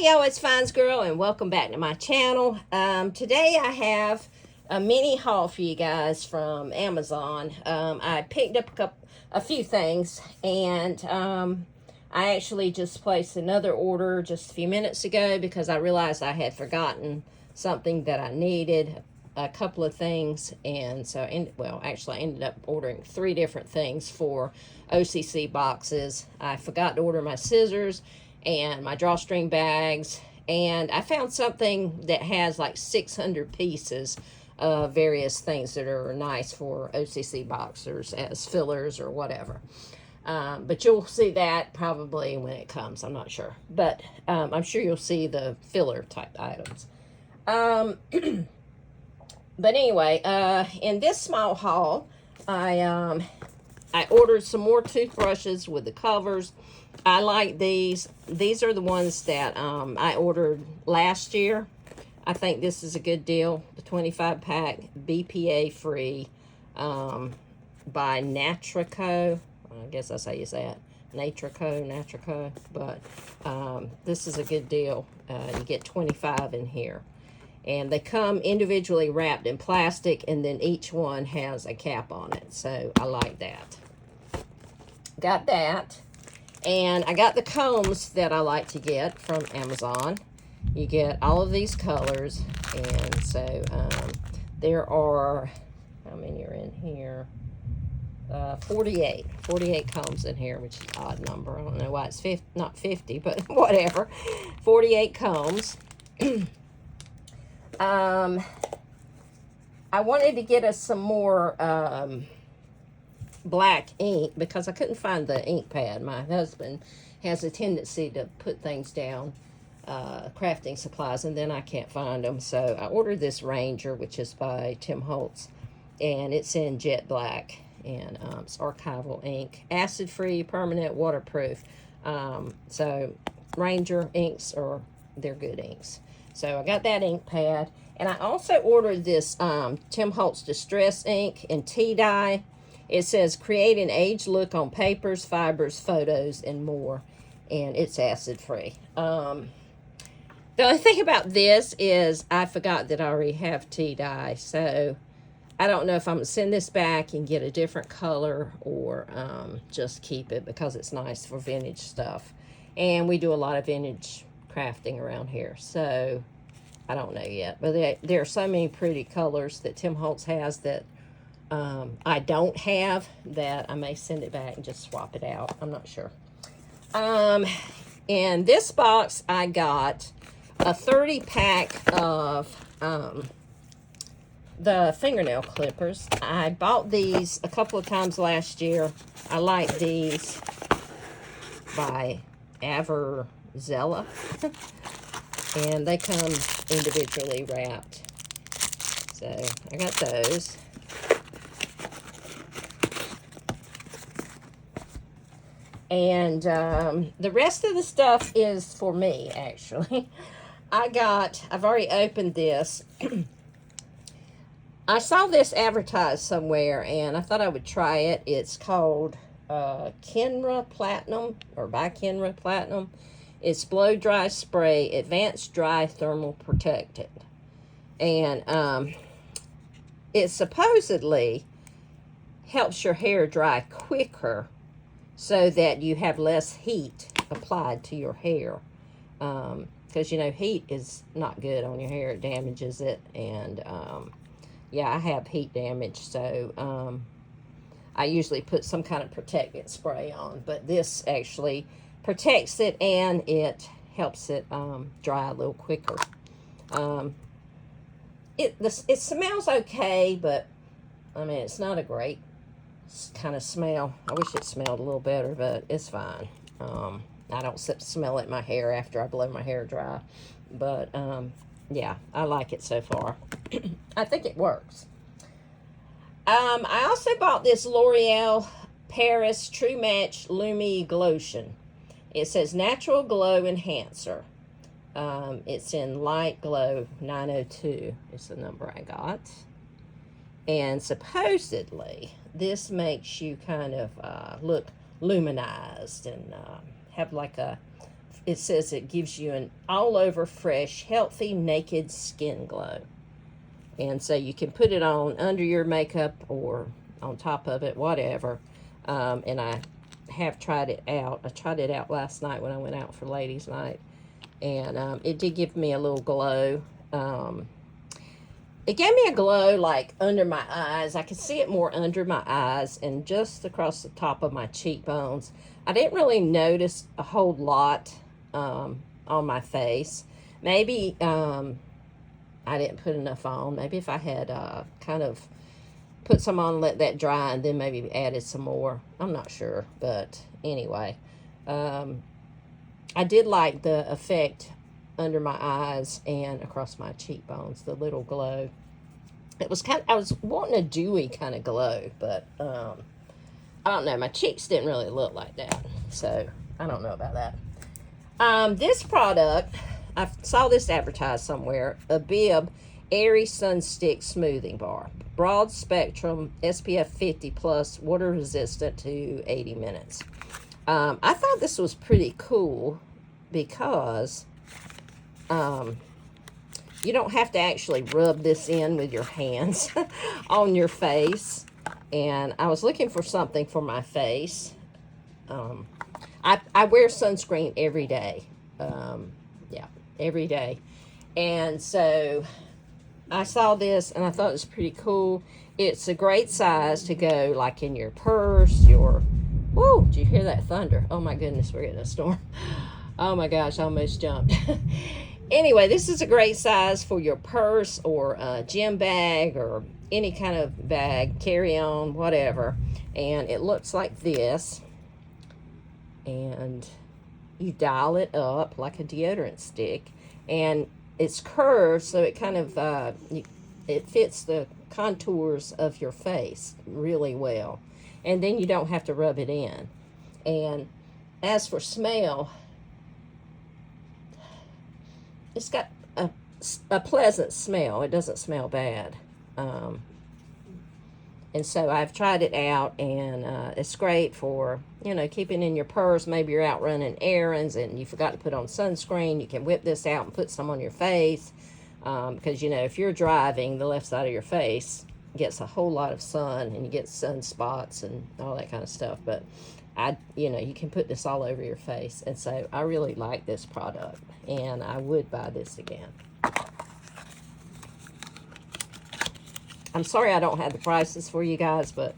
Hey y'all, it's Fines Girl and welcome back to my channel. Today I have a mini haul for you guys from Amazon. I picked up a few things and I actually just placed another order just a few minutes ago because I realized I had forgotten something that I needed, a couple of things, and so I ended up ordering 3 different things for OCC boxes. I forgot to order my scissors and my drawstring bags, and I found something that has like 600 pieces of various things that are nice for OCC boxers as fillers or whatever. But you'll see that probably when it comes. I'm not sure, but I'm sure you'll see the filler type items. But anyway, in this small haul, I ordered some more toothbrushes with the covers. I like these. These are the ones that I ordered last year. I think this is a good deal. The 25 pack, BPA free, by Natraco. I guess that's how you say it. Natraco. But this is a good deal. You get 25 in here. And they come individually wrapped in plastic, and then each one has a cap on it. So I like that. Got that. And I got the combs that I like to get from Amazon. You get all of these colors. And so there are, how many are in here? 48 combs in here, which is an odd number. I don't know why it's not 50, but whatever. 48 combs. I wanted to get us some more black ink because I couldn't find the ink pad. My husband has a tendency to put things down, crafting supplies, and then I can't find them. So I ordered this Ranger, which is by Tim Holtz, and it's in jet black, and it's archival ink, acid-free, permanent, waterproof. So Ranger inks they're good inks. So I got that ink pad. And I also ordered this Tim Holtz Distress ink in tea dye. It says, create an aged look on papers, fibers, photos, and more. And it's acid-free. The only thing about this is I forgot that I already have tea dye. So I don't know if I'm going to send this back and get a different color or just keep it because it's nice for vintage stuff. And we do a lot of vintage crafting around here. So I don't know yet. But there are so many pretty colors that Tim Holtz has that I don't have, that I may send it back and just swap it out. I'm not sure. In this box, I got a 30 pack of the fingernail clippers. I bought these a couple of times last year. I like these by Averzella. And they come individually wrapped. So I got those. And the rest of the stuff is for me, actually. I've already opened this. I saw this advertised somewhere, and I thought I would try it. It's called Kenra Platinum, or by Kenra Platinum. It's blow dry spray, advanced dry thermal protectant. And it supposedly helps your hair dry quicker so that you have less heat applied to your hair. Because, heat is not good on your hair. It damages it. And, yeah, I have heat damage. So, I usually put some kind of protectant spray on. But this actually protects it, and it helps it dry a little quicker. It smells okay, but I mean, it's not a great kind of smell. I wish it smelled a little better, but it's fine. I don't smell it in my hair after I blow my hair dry, but yeah, I like it so far. I think it works. I also bought this L'Oreal Paris True Match Lumi Glotion. It says Natural Glow Enhancer. It's in Light Glow 902 is the number I got. And supposedly, this makes you kind of look luminized and have like a it says it gives you an all-over fresh, healthy, naked skin glow. And so you can put it on under your makeup or on top of it, whatever. And I have tried it out. I tried it out last night when I went out for ladies' night. And it did give me a little glow. It gave me a glow like under my eyes. I could see it more under my eyes and just across the top of my cheekbones. I didn't really notice a whole lot on my face. Maybe I didn't put enough on. Maybe if I had kind of put some on, let that dry, and then maybe added some more. I'm not sure. But anyway, I did like the effect under my eyes and across my cheekbones, the little glow. It was I was wanting a dewy kind of glow, but I don't know. My cheeks didn't really look like that, so I don't know about that. This product, I saw this advertised somewhere, a Bib Airy Sunstick Smoothing Bar. Broad spectrum, SPF 50 plus, water resistant to 80 minutes. I thought this was pretty cool because you don't have to actually rub this in with your hands on your face. And I was looking for something for my face. I wear sunscreen every day. Yeah, every day. And so I saw this and I thought it was pretty cool. It's a great size to go like in your purse, your... Whoa, did you hear that thunder? Oh my goodness, we're getting a storm. Oh my gosh, I almost jumped. Anyway, this is a great size for your purse or a gym bag or any kind of bag, carry-on, whatever. And it looks like this. And you dial it up like a deodorant stick. And it's curved, so it kind of, it fits the contours of your face really well. And then you don't have to rub it in. And as for smell, it's got a pleasant smell. It doesn't smell bad. And so I've tried it out, and it's great for, you know, keeping in your purse. Maybe you're out running errands and you forgot to put on sunscreen. You can whip this out and put some on your face. Because, you know, if you're driving, the left side of your face gets a whole lot of sun, and you get sunspots and all that kind of stuff. But you know, you can put this all over your face. And so I really like this product, and I would buy this again. I'm sorry I don't have the prices for you guys, but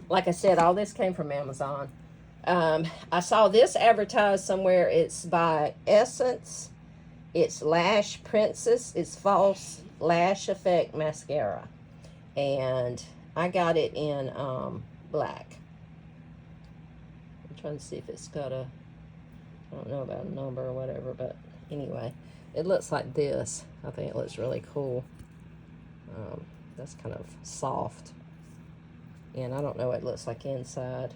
like I said, all this came from Amazon. I saw this advertised somewhere. It's by Essence. It's Lash Princess. It's False Lash Effect Mascara. And I got it in black. I'm trying to see if it's got a, I don't know about a number or whatever, but anyway, it looks like this. I think it looks really cool. That's kind of soft. And I don't know what it looks like inside.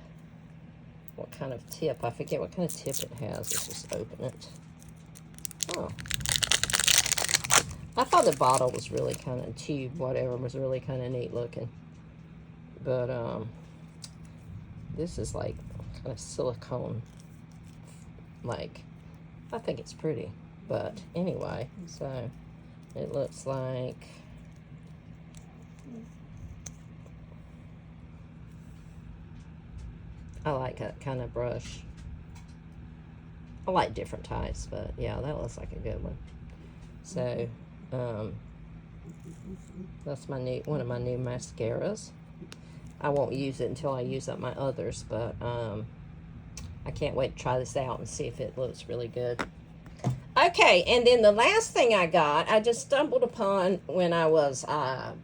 What kind of tip. I forget what kind of tip it has. Let's just open it. Oh. I thought the bottle was really kind of tube, whatever, was really kind of neat looking. But this is like kind of silicone. Like, I think it's pretty. But anyway, so it looks like... I like that kind of brush. I like different types, but yeah, that looks like a good one. So, that's my new one of my new mascaras. I won't use it until I use up my others, but I can't wait to try this out and see if it looks really good. Okay, and then the last thing I got, I just stumbled upon when I was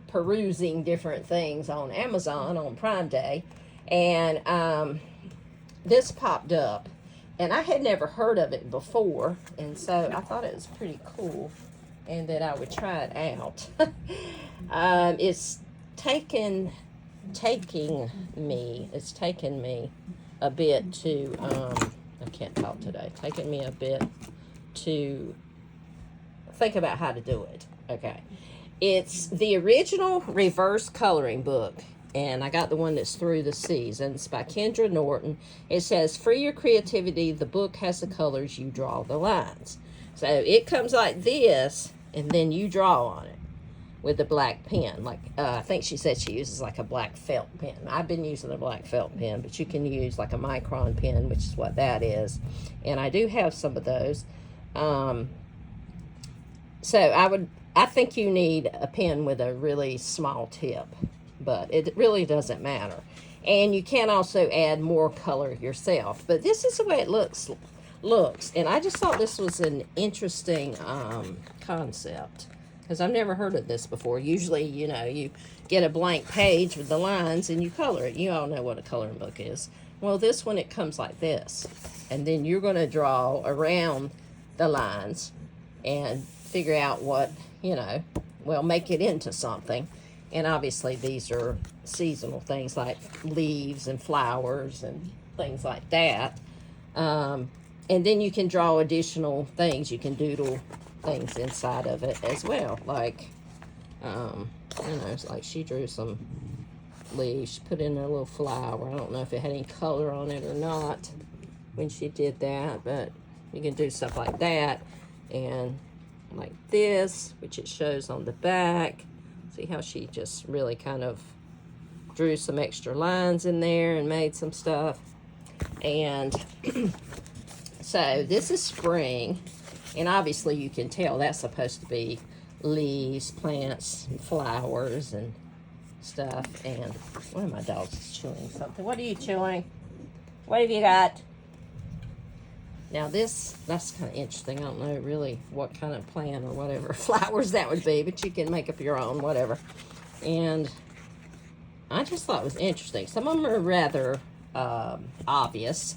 perusing different things on Amazon on Prime Day, and this popped up, and I had never heard of it before, and so I thought it was pretty cool, and that I would try it out. It's taken me a bit to, I can't talk today, taken me a bit to think about how to do it. Okay. It's the original reverse coloring book. and I got the one that's Through the Seasons by Kendra Norton. It says, free your creativity. The book has the colors. You draw the lines. So it comes like this, and then you draw on it with a black pen. Like I think she said she uses like a black felt pen. I've been using a black felt pen, but you can use like a micron pen, which is what that is. And I do have some of those. So I think you need a pen with a really small tip, but it really doesn't matter. And you can also add more color yourself. But this is the way it looks. And I just thought this was an interesting concept, because I've never heard of this before. Usually, you know, you get a blank page with the lines and you color it. You all know what a coloring book is. Well, this one, it comes like this. And then you're going to draw around the lines and figure out what, you know, well, make it into something. And obviously these are seasonal things like leaves and flowers and things like that. And then you can draw additional things. You can doodle things inside of it as well. Like, you know, it's like she drew some leaves. She put in a little flower. I don't know if it had any color on it or not when she did that, but you can do stuff like that. And like this, which it shows on the back. See how she just really kind of drew some extra lines in there and made some stuff. And so this is spring, and obviously you can tell that's supposed to be leaves, plants, and flowers and stuff. And one of my dogs is chewing something. What are you chewing? What have you got? Now that's kind of interesting. I don't know really what kind of plant or whatever flowers that would be, but you can make up your own, whatever. And I just thought it was interesting. Some of them are rather obvious,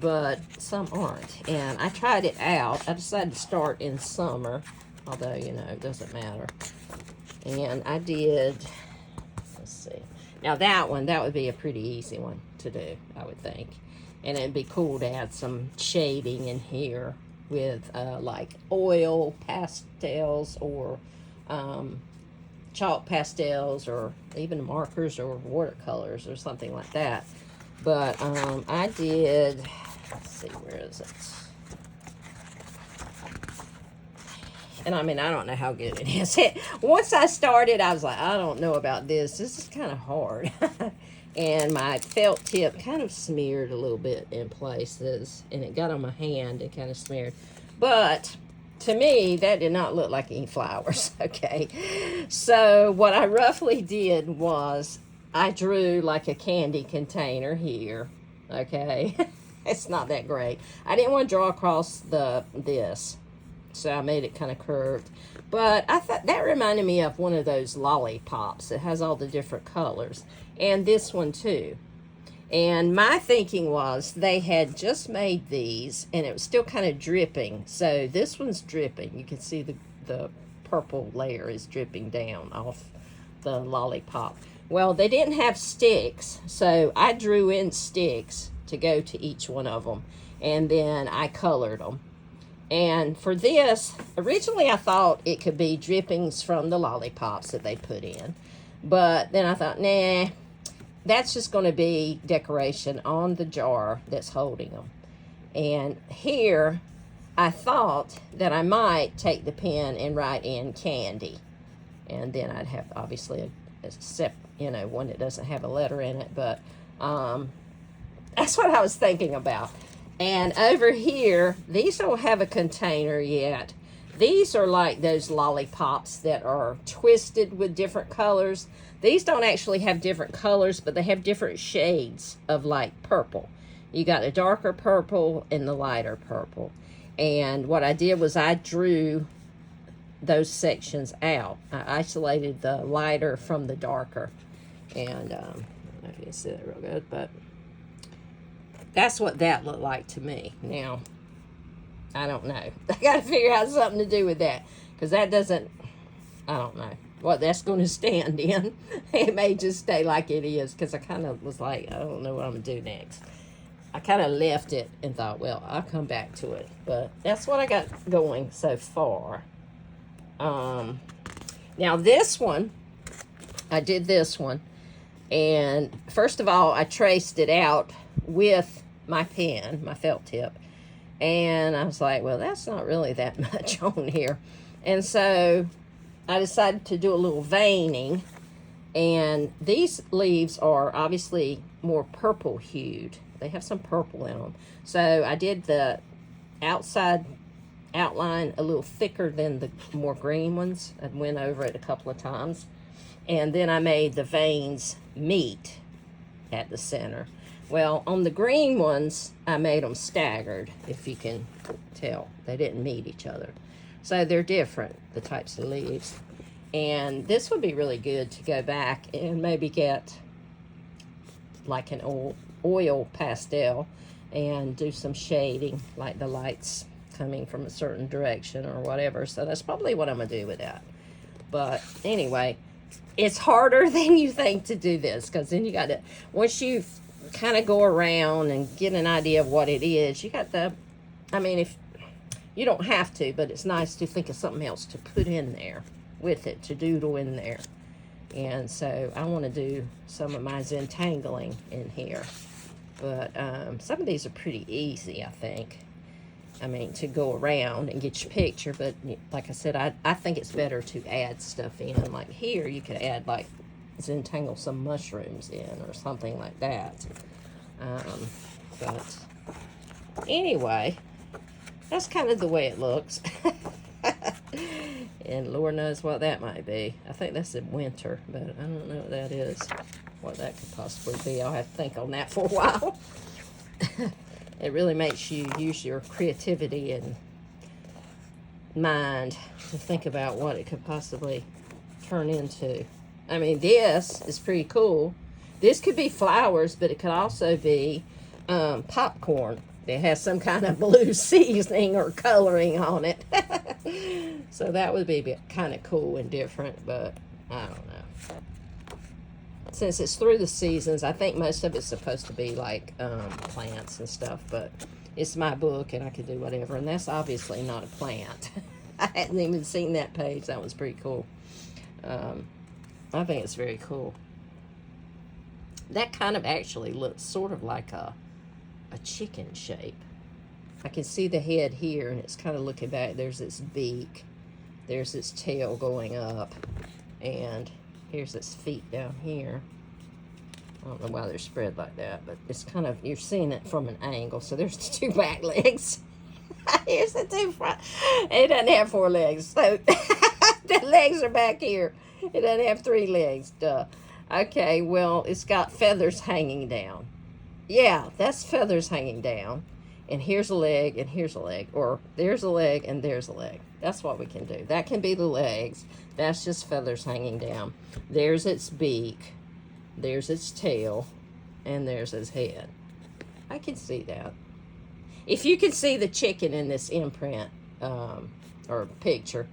but some aren't. And I tried it out. I decided to start in summer, although, you know, it doesn't matter. And I did, let's see. Now that one, that would be a pretty easy one to do, I would think. And it'd be cool to add some shading in here with like oil pastels or chalk pastels or even markers or watercolors or something like that. But I did, let's see, where is it? And I mean, I don't know how good it is. Once I started, I was like, I don't know about this. This is kind of hard. And my felt tip kind of smeared a little bit in places. And it got on my hand and kind of smeared. But to me, that did not look like any flowers, okay? So what I roughly did was I drew like a candy container here, okay? It's not that great. I didn't want to draw across this, so I made it kind of curved. But I thought that reminded me of one of those lollipops that has all the different colors. And this one too. And my thinking was they had just made these and it was still kind of dripping. So this one's dripping. You can see the purple layer is dripping down off the lollipop. Well, they didn't have sticks, so I drew in sticks to go to each one of them. And then I colored them. And for this, originally I thought it could be drippings from the lollipops that they put in. But then I thought, nah, that's just going to be decoration on the jar that's holding them. And here, I thought that I might take the pen and write in candy. And then I'd have, obviously, one that doesn't have a letter in it. But that's what I was thinking about. And over here, these don't have a container yet. These are like those lollipops that are twisted with different colors. These don't actually have different colors, but they have different shades of like purple. You got a darker purple and the lighter purple. And what I did was I drew those sections out. I isolated the lighter from the darker. And I don't know if you can see that real good, but that's what that looked like to me. Now, I don't know. I got to figure out something to do with that. Because that doesn't, I don't know what that's going to stand in. It may just stay like it is. Because I kind of was like, I don't know what I'm going to do next. I kind of left it and thought, well, I'll come back to it. But that's what I got going so far. Now this one, I did this one. And first of all, I traced it out with my pen, my felt tip. And I was like, well, that's not really that much on here. And so I decided to do a little veining. And these leaves are obviously more purple hued. They have some purple in them. So I did the outside outline a little thicker than the more green ones. I went over it a couple of times. And then I made the veins meet at the center. Well, on the green ones, I made them staggered, if you can tell. They didn't meet each other. So they're different, the types of leaves. And this would be really good to go back and maybe get like an oil pastel and do some shading, like the lights coming from a certain direction or whatever. So that's probably what I'm going to do with that. But anyway, it's harder than you think to do this, because then you got to, once you kind of go around and get an idea of what it is, you got to, I mean, if you don't have to, but it's nice to think of something else to put in there with it, to doodle in there. And so I want to do some of my Zentangling in here. But some of these are pretty easy, I think. I mean, to go around and get your picture. But like I said, I think it's better to add stuff in. Like here, you could add, like, Zentangle some mushrooms in or something like that. But anyway, that's kind of the way it looks. And Lord knows what that might be. I think that's in winter, but I don't know what that is. What that could possibly be. I'll have to think on that for a while. It really makes you use your creativity and mind to think about what it could possibly turn into. I mean, this is pretty cool. This could be flowers, but it could also be popcorn. It has some kind of blue seasoning or coloring on it. So that would be kind of cool and different, but I don't know. Since it's through the seasons, I think most of it's supposed to be like plants and stuff, but it's my book and I can do whatever. And that's obviously not a plant. I hadn't even seen that page. That was pretty cool. I think it's very cool. That kind of actually looks sort of like a chicken shape. I can see the head here, and it's kind of looking back. There's its beak. There's its tail going up. And here's its feet down here. I don't know why they're spread like that, but it's kind of, you're seeing it from an angle. So there's the two back legs. Here's the two front. It doesn't have 4 legs. So the legs are back here. It doesn't have 3 legs. Duh. Okay, well, it's got feathers hanging down. Yeah, that's feathers hanging down. And here's a leg, and here's a leg. Or there's a leg, and there's a leg. That's what we can do. That can be the legs. That's just feathers hanging down. There's its beak. There's its tail. And there's its head. I can see that. If you can see the chicken in this imprint or picture,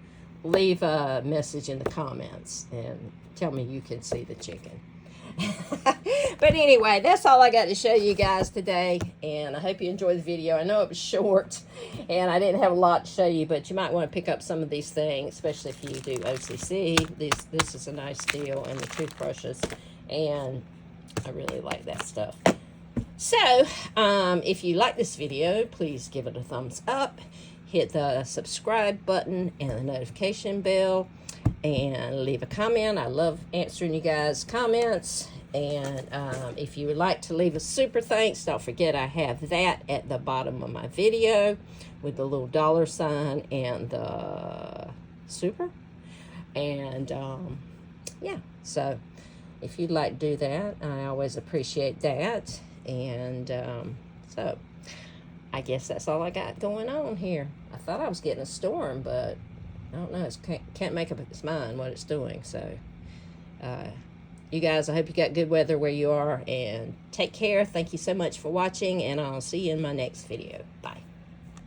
leave a message in the comments and tell me you can see the chicken. But anyway, that's all I got to show you guys today, and I hope you enjoyed the video. I know it was short and I didn't have a lot to show you, but you might want to pick up some of these things, especially if you do OCC. This is a nice deal, and the toothbrushes, and I really like that stuff. So if you like this video, please give it a thumbs up, hit the subscribe button and the notification bell, and leave a comment. I love answering you guys' comments. And if you would like to leave a super thanks, don't forget I have that at the bottom of my video with the little $ and the super. And yeah, so if you'd like to do that, I always appreciate that. And so I guess that's all I got going on here. I thought I was getting a storm, but I don't know. It can't make up its mind what it's doing. So, you guys, I hope you got good weather where you are. And take care. Thank you so much for watching. And I'll see you in my next video. Bye.